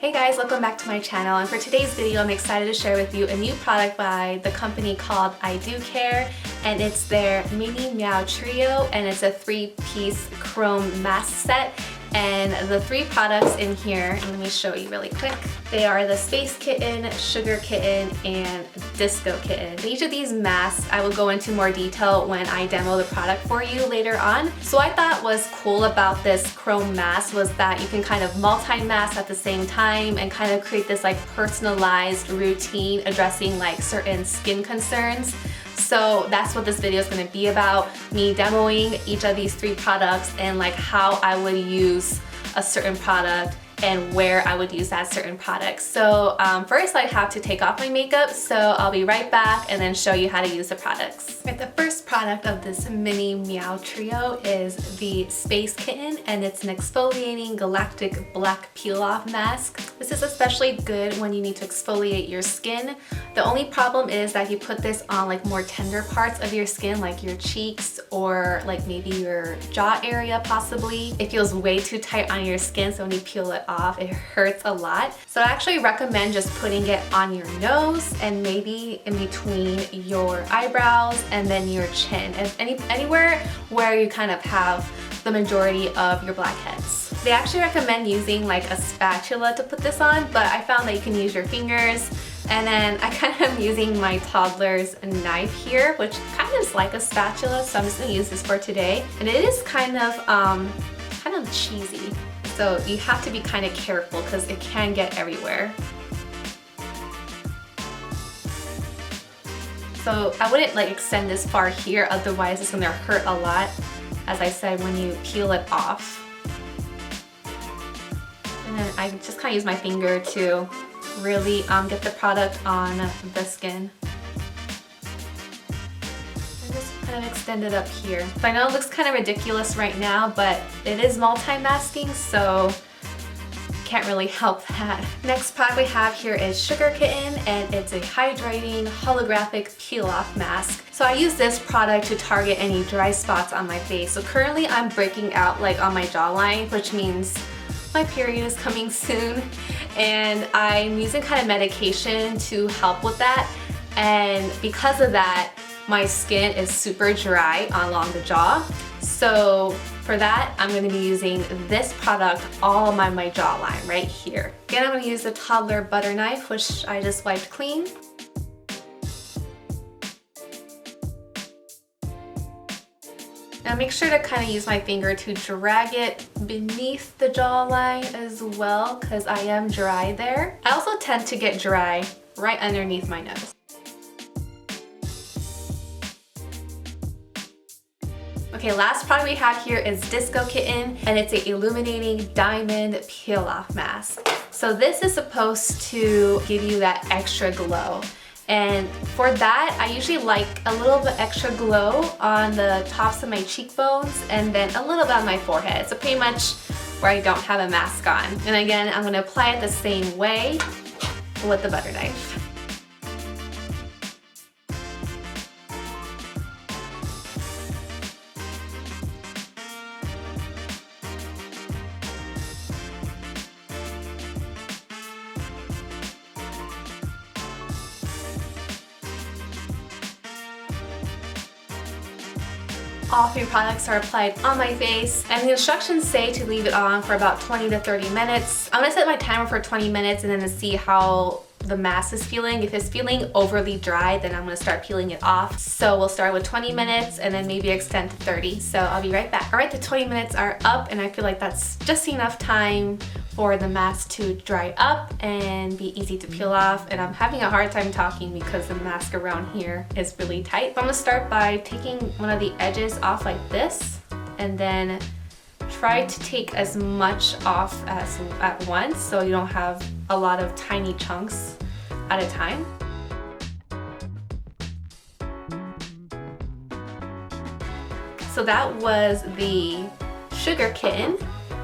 Hey guys, welcome back to my channel, and for today's video I'm excited to share with you a new product by the company called I Do Care, and it's their Mini Meow Trio, and it's a 3-piece chrome mask set. And the 3 products in here, let me show you really quick. They are the Space Kitten, Sugar Kitten, and Disco Kitten. Each of these masks I will go into more detail when I demo the product for you later on. So what I thought was cool about this chrome mask was that you can kind of multi-mask at the same time and kind of create this like personalized routine addressing like certain skin concerns. So that's what this video is going to be about, me demoing each of these 3 products and like how I would use a certain product and where I would use that certain product. So first I have to take off my makeup, so I'll be right back and then show you how to use the products. Right, the first product of this Mini Meow Trio is the Space Kitten, and it's an exfoliating galactic black peel-off mask. This is especially good when you need to exfoliate your skin. The only problem is that if you put this on like more tender parts of your skin, like your cheeks or like maybe your jaw area possibly, it feels way too tight on your skin, so when you peel it off, it hurts a lot. So I actually recommend just putting it on your nose and maybe in between your eyebrows and then your chin, and anywhere where you kind of have the majority of your blackheads. They actually recommend using like a spatula to put this on, but I found that you can use your fingers. And then I kind of am using my toddler's knife here, which kind of is like a spatula, so I'm just gonna use this for today. And it is kind of cheesy, so you have to be kind of careful because it can get everywhere. So I wouldn't like extend this far here, otherwise it's gonna hurt a lot, as I said, when you peel it off. And then I just kind of use my finger to really get the product on the skin. And just kind of extend it up here. So I know it looks kind of ridiculous right now, but it is multi-masking, so can't really help that. Next product we have here is Sugar Kitten, and it's a hydrating holographic peel-off mask. So I use this product to target any dry spots on my face. So currently I'm breaking out like on my jawline, which means my period is coming soon, and I'm using kind of medication to help with that, and because of that my skin is super dry along the jaw. So for that I'm going to be using this product all on my jawline right here. Again, I'm going to use the toddler butter knife, which I just wiped clean. Now make sure to kind of use my finger to drag it beneath the jawline as well, because I am dry there. I also tend to get dry right underneath my nose. Okay, last product we have here is Disco Kitten, and it's an illuminating diamond peel-off mask. So this is supposed to give you that extra glow. And for that, I usually like a little bit extra glow on the tops of my cheekbones and then a little bit on my forehead. So pretty much where I don't have a mask on. And again, I'm gonna apply it the same way with the butter knife. All 3 products are applied on my face, and the instructions say to leave it on for about 20 to 30 minutes. I'm gonna set my timer for 20 minutes and then to see how the mask is feeling. If it's feeling overly dry, then I'm gonna start peeling it off. So we'll start with 20 minutes and then maybe extend to 30. So I'll be right back. All right, the 20 minutes are up, and I feel like that's just enough time for the mask to dry up and be easy to peel off. And I'm having a hard time talking because the mask around here is really tight. So I'm gonna start by taking one of the edges off like this, and then try to take as much off as at once so you don't have a lot of tiny chunks at a time. So that was the Sugar Kitten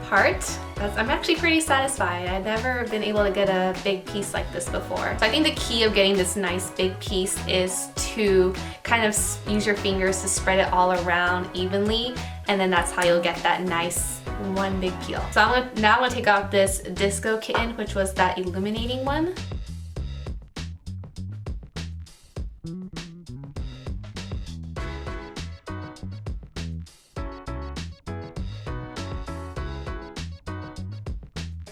part. I'm actually pretty satisfied. I've never been able to get a big piece like this before. So I think the key of getting this nice big piece is to kind of use your fingers to spread it all around evenly and then that's how you'll get that nice one big peel. So I'm gonna take off this Disco Kitten, which was that illuminating one.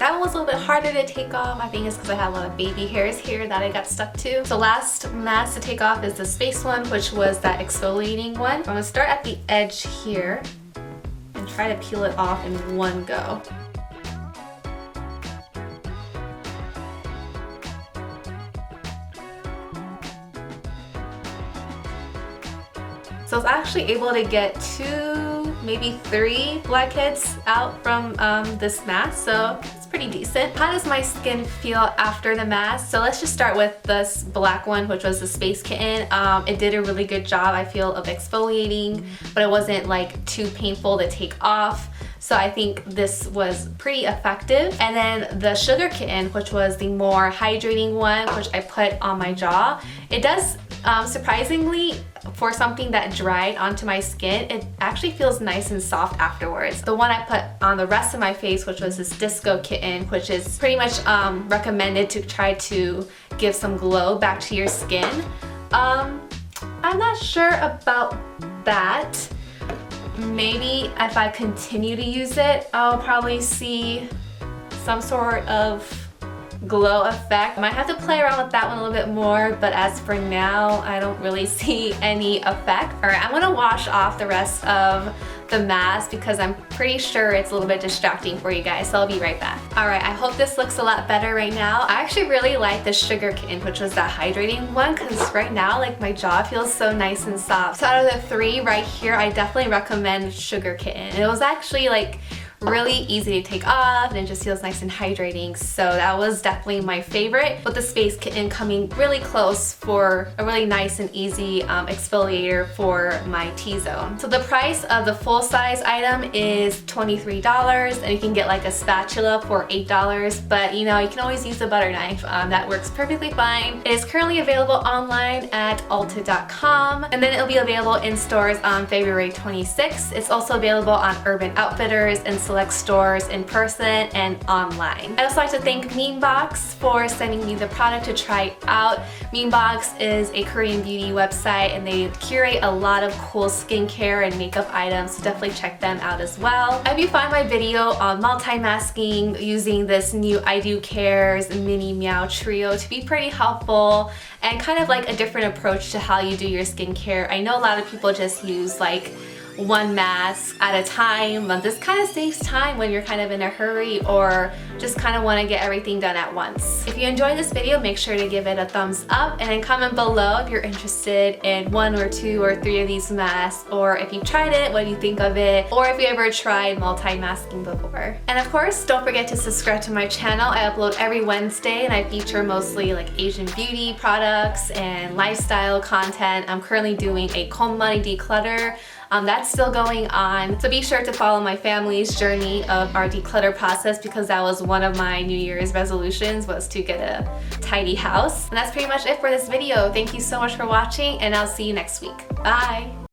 That one was a little bit harder to take off. I think it's because I had a lot of baby hairs here that I got stuck to. So last mask to take off is the Space one, which was that exfoliating one. I'm gonna start at the edge here and try to peel it off in one go. So I was actually able to get 2, maybe 3 blackheads out from this mask, so it's pretty decent. How does my skin feel after the mask? So let's just start with this black one, which was the Space Kitten. It did a really good job, I feel, of exfoliating, but it wasn't like too painful to take off. So I think this was pretty effective. And then the Sugar Kitten, which was the more hydrating one, which I put on my jaw. It does, surprisingly, for something that dried onto my skin, it actually feels nice and soft afterwards. The one I put on the rest of my face, which was this Disco Kitten, which is pretty much recommended to try to give some glow back to your skin. I'm not sure about that. Maybe if I continue to use it, I'll probably see some sort of glow effect. I might have to play around with that one a little bit more, but as for now, I don't really see any effect. All right, I'm gonna wash off the rest of the mask because I'm pretty sure it's a little bit distracting for you guys, so I'll be right back. All right, I hope this looks a lot better right now. I actually really like the Sugar Kitten, which was that hydrating one, because right now, like, my jaw feels so nice and soft. So out of the 3 right here, I definitely recommend Sugar Kitten. It was actually like really easy to take off and it just feels nice and hydrating, so that was definitely my favorite, with the Space Kitten coming really close for a really nice and easy exfoliator for my T-zone. So the price of the full-size item is $23, and you can get like a spatula for $8, but you know, you can always use a butter knife. That works perfectly fine. It is currently available online at Ulta.com, and then it'll be available in stores on February 26th. It's also available on Urban Outfitters and select stores in person and online. I'd also like to thank Memebox for sending me the product to try out. Memebox is a Korean beauty website and they curate a lot of cool skincare and makeup items, so definitely check them out as well. I hope you find my video on multi-masking using this new I Do Care's Mini Meow Trio to be pretty helpful and kind of like a different approach to how you do your skincare. I know a lot of people just use like one mask at a time, but this kind of saves time when you're kind of in a hurry or just kind of want to get everything done at once. If you enjoyed this video, make sure to give it a thumbs up and then comment below if you're interested in 1 or 2 or 3 of these masks, or if you've tried it, what do you think of it, or if you ever tried multi-masking before. And of course, don't forget to subscribe to my channel. I upload every Wednesday and I feature mostly like Asian beauty products and lifestyle content. I'm currently doing a comb money declutter. That's still going on, so be sure to follow my family's journey of our declutter process, because that was one of my New Year's resolutions, was to get a tidy house. And that's pretty much it for this video. Thank you so much for watching, and I'll see you next week. Bye!